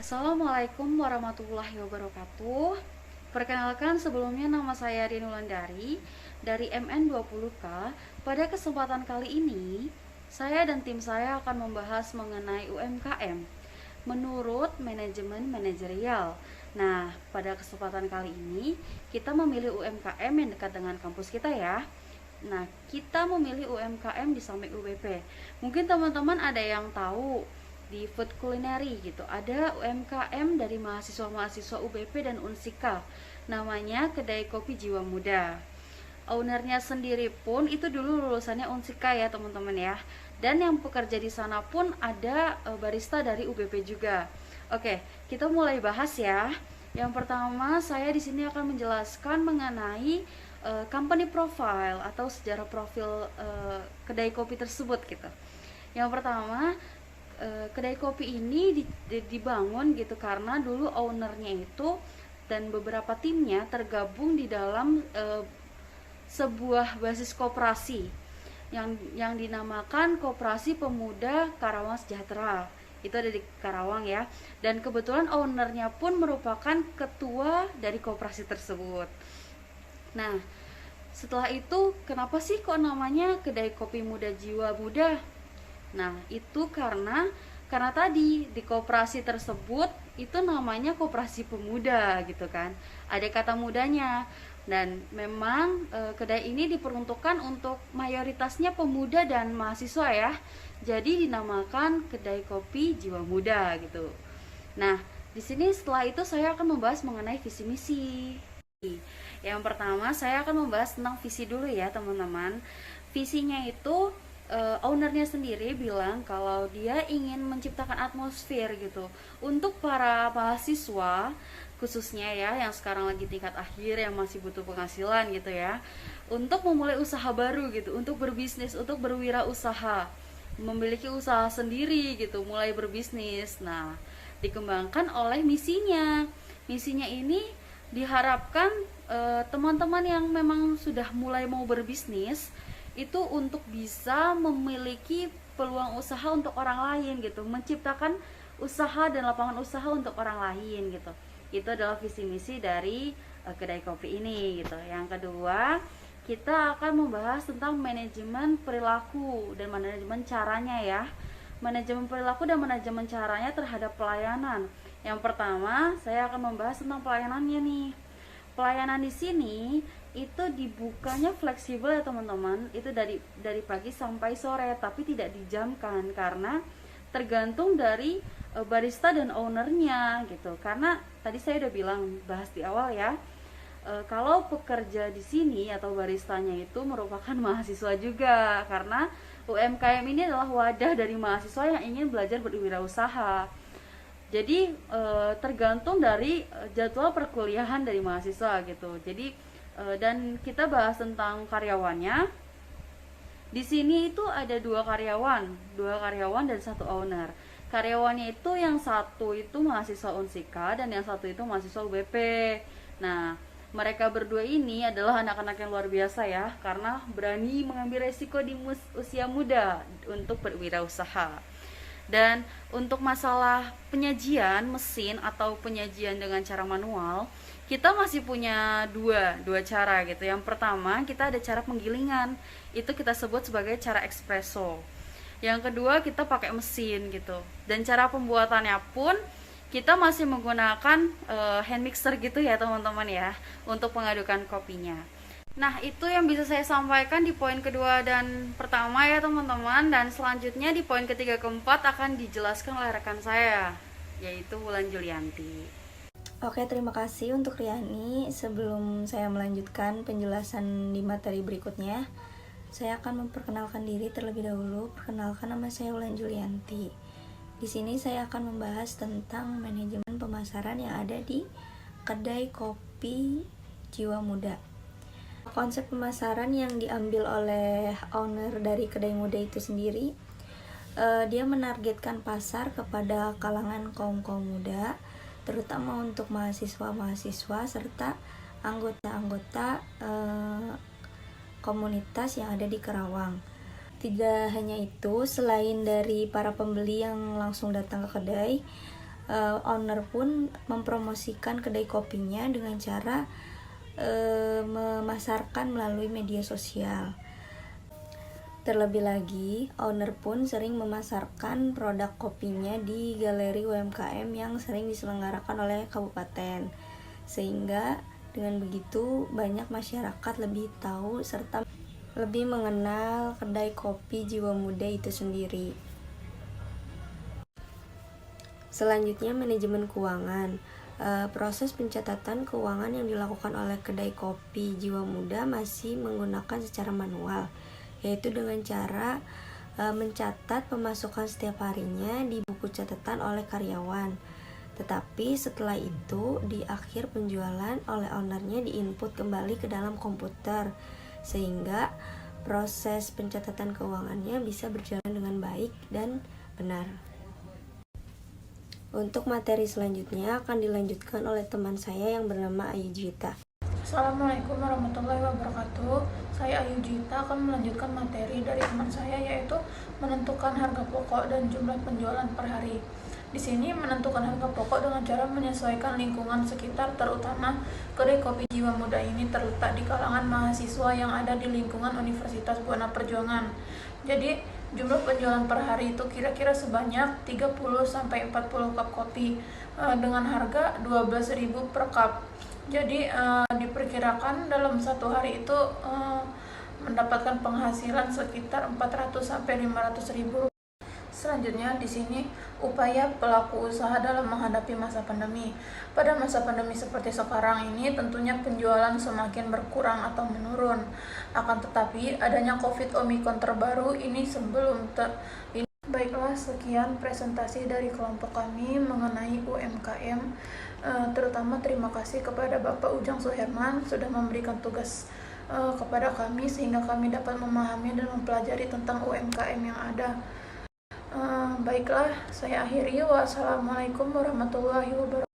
Assalamualaikum warahmatullahi wabarakatuh. Perkenalkan sebelumnya nama saya Rian Wulandari dari MN20K. Pada kesempatan kali ini, saya dan tim saya akan membahas mengenai UMKM menurut manajemen manajerial. Nah, pada kesempatan kali ini kita memilih UMKM yang dekat dengan kampus kita ya. Nah, kita memilih UMKM di samping UBP. Mungkin teman-teman ada yang tahu di food culinary gitu. Ada UMKM dari mahasiswa-mahasiswa UBP dan Unsika. Namanya Kedai Kopi Jiwa Muda. Ownernya sendiri pun itu dulu lulusannya Unsika ya, teman-teman ya. Dan yang bekerja di sana pun ada barista dari UBP juga. Oke, kita mulai bahas ya. Yang pertama, saya di sini akan menjelaskan mengenai company profile atau sejarah profil kedai kopi tersebut gitu. Yang pertama, kedai kopi ini dibangun gitu karena dulu ownernya itu dan beberapa timnya tergabung di dalam sebuah basis koperasi yang dinamakan Koperasi Pemuda Karawang Sejahtera. Itu ada di Karawang ya. Dan kebetulan ownernya pun merupakan ketua dari koperasi tersebut. Nah, setelah itu kenapa sih kok namanya Kedai Kopi Muda Jiwa Muda? Nah, itu karena tadi di koperasi tersebut itu namanya koperasi pemuda gitu kan. Ada kata mudanya. Dan memang kedai ini diperuntukkan untuk mayoritasnya pemuda dan mahasiswa ya. Jadi dinamakan Kedai Kopi Jiwa Muda gitu. Nah, di sini setelah itu saya akan membahas mengenai visi misi. Yang pertama, saya akan membahas tentang visi dulu ya, teman-teman. Visinya itu ownernya sendiri bilang kalau dia ingin menciptakan atmosfer gitu untuk para mahasiswa khususnya ya yang sekarang lagi tingkat akhir yang masih butuh penghasilan gitu ya, untuk memulai usaha baru gitu, untuk berbisnis, untuk berwirausaha, memiliki usaha sendiri gitu, mulai berbisnis. Nah, dikembangkan oleh misinya ini diharapkan teman-teman yang memang sudah mulai mau berbisnis itu untuk bisa memiliki peluang usaha untuk orang lain gitu, menciptakan usaha dan lapangan usaha untuk orang lain gitu. Itu adalah visi misi dari kedai kopi ini gitu. Yang kedua, kita akan membahas tentang manajemen perilaku dan manajemen caranya ya. Manajemen perilaku dan manajemen caranya terhadap pelayanan. Yang pertama, saya akan membahas tentang pelayanannya nih. Pelayanan di sini itu dibukanya fleksibel ya teman-teman, itu dari pagi sampai sore, tapi tidak dijamkan karena tergantung dari barista dan ownernya gitu. Karena tadi saya udah bilang bahas di awal ya, kalau pekerja di sini atau baristanya itu merupakan mahasiswa juga, karena UMKM ini adalah wadah dari mahasiswa yang ingin belajar berwirausaha. Jadi tergantung dari jadwal perkuliahan dari mahasiswa gitu. Jadi dan kita bahas tentang karyawannya. Di sini itu ada dua karyawan dan satu owner. Karyawannya itu yang satu itu mahasiswa Unsika dan yang satu itu mahasiswa UBP. Nah, mereka berdua ini adalah anak-anak yang luar biasa ya, karena berani mengambil resiko di usia muda untuk berwirausaha. Dan untuk masalah penyajian mesin atau penyajian dengan cara manual, kita masih punya dua cara gitu. Yang pertama, kita ada cara penggilingan, itu kita sebut sebagai cara espresso. Yang kedua, kita pakai mesin gitu. Dan cara pembuatannya pun kita masih menggunakan hand mixer gitu ya teman-teman ya, untuk mengadukan kopinya. Nah, itu yang bisa saya sampaikan di poin kedua dan pertama ya teman-teman. Dan selanjutnya di poin ketiga keempat akan dijelaskan oleh rekan saya, yaitu Wulan Julianti. Oke, terima kasih untuk Riani. Sebelum saya melanjutkan penjelasan di materi berikutnya, saya akan memperkenalkan diri terlebih dahulu. Perkenalkan, nama saya Wulan Julianti. Di sini saya akan membahas tentang manajemen pemasaran yang ada di Kedai Kopi Jiwa Muda. Konsep pemasaran yang diambil oleh owner dari Kedai Muda itu sendiri, dia menargetkan pasar kepada kalangan kaum muda, terutama untuk mahasiswa-mahasiswa serta anggota-anggota komunitas yang ada di Karawang. Tidak hanya itu, selain dari para pembeli yang langsung datang ke kedai, owner pun mempromosikan kedai kopinya dengan cara memasarkan melalui media sosial. Terlebih lagi, owner pun sering memasarkan produk kopinya di galeri UMKM yang sering diselenggarakan oleh kabupaten. Sehingga dengan begitu banyak masyarakat lebih tahu serta lebih mengenal kedai kopi Jiwa Muda itu sendiri. Selanjutnya, manajemen keuangan. Proses pencatatan keuangan yang dilakukan oleh kedai kopi Jiwa Muda masih menggunakan secara manual, yaitu dengan cara mencatat pemasukan setiap harinya di buku catatan oleh karyawan. Tetapi setelah itu, di akhir penjualan oleh ownernya diinput kembali ke dalam komputer, sehingga proses pencatatan keuangannya bisa berjalan dengan baik dan benar. Untuk materi selanjutnya akan dilanjutkan oleh teman saya yang bernama Ayu Juwita. Assalamualaikum warahmatullahi wabarakatuh. Saya Ayu Juwita akan melanjutkan materi dari teman saya, yaitu menentukan harga pokok dan jumlah penjualan per hari. Di sini menentukan harga pokok dengan cara menyesuaikan lingkungan sekitar, terutama kedai kopi Jiwa Muda ini terletak di kalangan mahasiswa yang ada di lingkungan Universitas Buana Perjuangan. Jadi jumlah penjualan per hari itu kira-kira sebanyak 30-40 cup kopi dengan harga 12.000 per cup. Jadi diperkirakan dalam satu hari itu mendapatkan penghasilan sekitar 400-500 ribu. Selanjutnya di sini upaya pelaku usaha dalam menghadapi masa pandemi. Pada masa pandemi seperti sekarang ini tentunya penjualan semakin berkurang atau menurun. Akan tetapi adanya COVID Omicron terbaru ini Baiklah, sekian presentasi dari kelompok kami mengenai UMKM. Terutama terima kasih kepada Bapak Ujang Suherman sudah memberikan tugas kepada kami sehingga kami dapat memahami dan mempelajari tentang UMKM yang ada. Baiklah, saya akhiri. Wassalamualaikum warahmatullahi wabarakatuh.